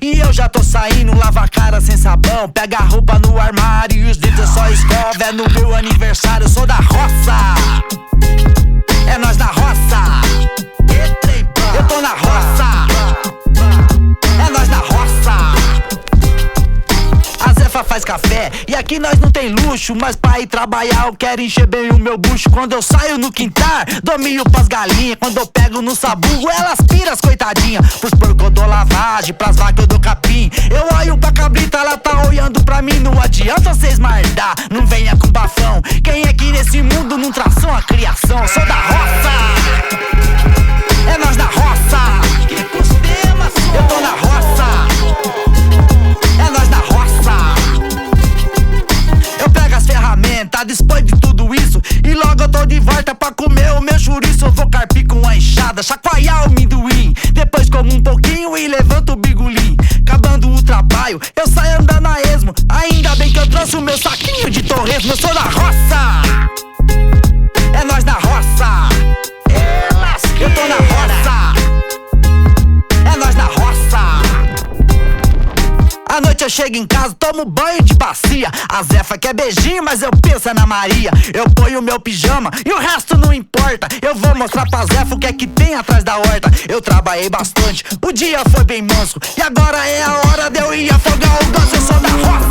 E eu já tô saindo, lava a cara sem sabão. Pega a roupa no armário e os dedos eu só escova. É no meu aniversário, eu sou da roça. É nós da roça. Eu tô na roça. É nós da roça. A Zefa faz café e aqui nós não tem luxo, mas pra ir trabalhar eu quero encher bem o meu bucho. Quando eu saio no quintal, dou milho pras galinhas. Quando eu pego no sabugo, elas piram as coitadinhas. Pros porcos eu dou lavagem, pras vacas eu dou capim. Eu olho pra cabrita, ela tá olhando pra mim. Não adianta vocês mardar, não venha com bafão. Quem é que nesse mundo não traçou a criação? Eu sou da roça. É nós da roça. Eu tô na roça. É nós da roça. Eu pego as ferramentas, depois de tudo isso, e logo eu tô de volta pra comer o meu chouriço. Eu vou carpir com a enxada, chacoalhar o amendoim. Depois como um pouquinho e levanto o bigolim. Acabando o trabalho, eu saio andando a esmo. Ainda bem que eu trouxe o meu saquinho de torresmo. Eu sou da roça. É nós da roça. Eu tô na roça. É nós da roça. À noite eu chego em casa, tomo banho de bacia. A Zefa quer beijinho, mas eu penso na Maria. Eu ponho meu pijama e o resto não importa. Eu vou mostrar pra Zefa o que é que tem atrás da horta. Eu trabalhei bastante, o dia foi bem manso, e agora é a hora de eu ir afogar o ganso. Eu sou da roça.